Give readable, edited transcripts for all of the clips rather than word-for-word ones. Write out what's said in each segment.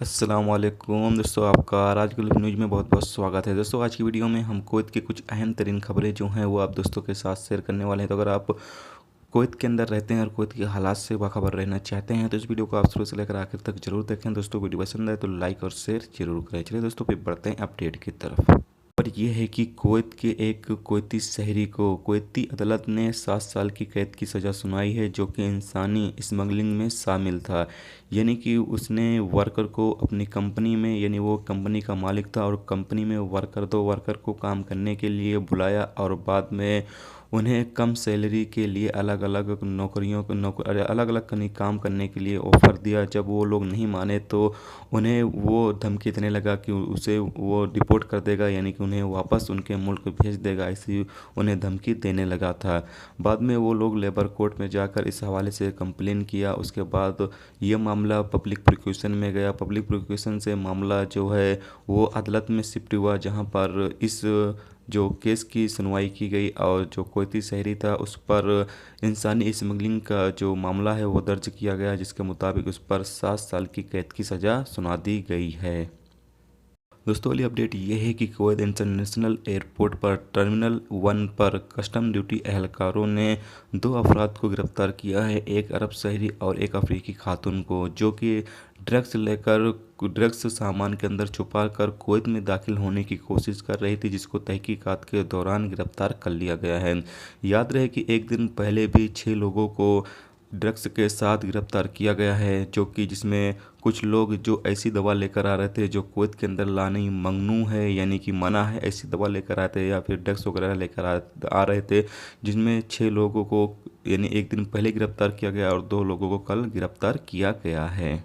अस्सलाम वालेकुम दोस्तों, आपका आज के न्यूज़ में बहुत बहुत स्वागत है। दोस्तों आज की वीडियो में हम कुवैत की कुछ अहम तरीन खबरें जो हैं वो आप दोस्तों के साथ शेयर करने वाले हैं। तो अगर आप कुवैत के अंदर रहते हैं और कुवैत के हालात से बाखबर रहना चाहते हैं तो इस वीडियो को आप शुरू से लेकर आखिर तक जरूर देखें। दोस्तों वीडियो पसंद आए तो लाइक और शेयर जरूर करें। चलिए दोस्तों फिर बढ़ते हैं अपडेट की तरफ। और ये है कि कुवैत के एक कुवैती शहरी को कुवैती अदालत ने 7 साल की कैद की सज़ा सुनाई है, जो कि इंसानी स्मगलिंग में शामिल था। यानी कि उसने वर्कर को अपनी कंपनी में, यानी वो कंपनी का मालिक था और कंपनी में दो वर्कर को काम करने के लिए बुलाया और बाद में उन्हें कम सैलरी के लिए अलग अलग अलग अलग काम करने के लिए ऑफ़र दिया। जब वो लोग नहीं माने तो उन्हें वो धमकी देने लगा कि उसे वो डिपोर्ट कर देगा, यानी कि उन्हें वापस उनके मुल्क भेज देगा, ऐसी उन्हें धमकी देने लगा था। बाद में वो लोग लेबर कोर्ट में जाकर इस हवाले से कंप्लेन किया। उसके बाद ये मामला पब्लिक प्रोसिक्यूशन में गया। पब्लिक प्रोसिक्यूशन से मामला जो है वो अदालत में शिफ्ट हुआ, जहाँ पर इस जो केस की सुनवाई की गई और जो कुवैती शहरी था उस पर इंसानी स्मगलिंग का जो मामला है वो दर्ज किया गया, जिसके मुताबिक उस पर 7 साल की कैद की सज़ा सुना दी गई है। दोस्तों वाली अपडेट ये है कि कुवैत इंटरनेशनल एयरपोर्ट पर टर्मिनल 1 पर कस्टम ड्यूटी एहलकारों ने 2 अफराद को गिरफ्तार किया है, एक अरब शहरी और एक अफ्रीकी खातून को, जो कि ड्रग्स सामान के अंदर छुपा कर कुवैत में दाखिल होने की कोशिश कर रही थी, जिसको तहकीकात के दौरान गिरफ्तार कर लिया गया है। याद रहे कि एक दिन पहले भी 6 लोगों को ड्रग्स के साथ गिरफ्तार किया गया है, जो कि जिसमें कुछ लोग जो ऐसी दवा लेकर आ रहे थे जो कुवैत के अंदर लानी ममनू है, यानी कि मना है, ऐसी दवा लेकर आए थे या फिर ड्रग्स वगैरह लेकर आ रहे थे, जिसमें 6 लोगों को यानी एक दिन पहले गिरफ्तार किया गया और 2 लोगों को कल गिरफ्तार किया गया है।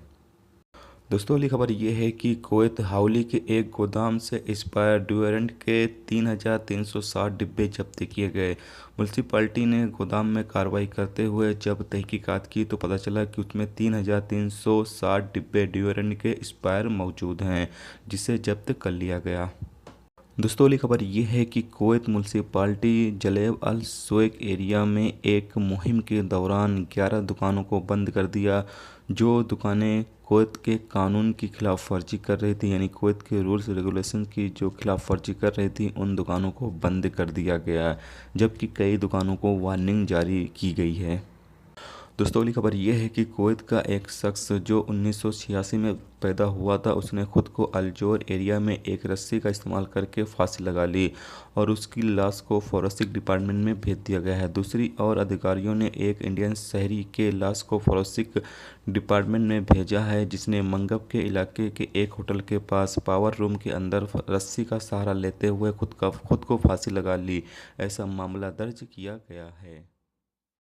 दोस्तों अगली खबर ये है कि कुवैत हाउली के एक गोदाम से एक्सपायर ड्यूरेंट के 3,360 डिब्बे जब्त किए गए। म्यूनसिपालिटी ने गोदाम में कार्रवाई करते हुए जब तहकीकात की तो पता चला कि उसमें 3,360 डिब्बे ड्यूरेंट के एक्सपायर मौजूद हैं, जिसे जब्त कर लिया गया। दोस्तों अगली खबर ये है कि कुवैत म्यूनसिपालिटी जलेब अल सुवैक एरिया में एक मुहिम के दौरान 11 दुकानों को बंद कर दिया, जो दुकानें कुवैत के कानून की खिलाफ वर्जी कर रही थी, यानी कुवैत के रूल्स रेगुलेशन की जो खिलाफ वर्जी कर रही थी उन दुकानों को बंद कर दिया गया, जबकि कई दुकानों को वार्निंग जारी की गई है। दोस्तों अगली खबर यह है कि कुवैत का एक शख्स जो 1986 में पैदा हुआ था, उसने खुद को अलजोर एरिया में एक रस्सी का इस्तेमाल करके फांसी लगा ली और उसकी लाश को फोरेंसिक डिपार्टमेंट में भेज दिया गया है। दूसरी ओर अधिकारियों ने एक इंडियन शहरी के लाश को फोरेंसिक डिपार्टमेंट में भेजा है, जिसने मंगब के इलाके के एक होटल के पास पावर रूम के अंदर रस्सी का सहारा लेते हुए खुद को फांसी लगा ली। ऐसा मामला दर्ज किया गया है।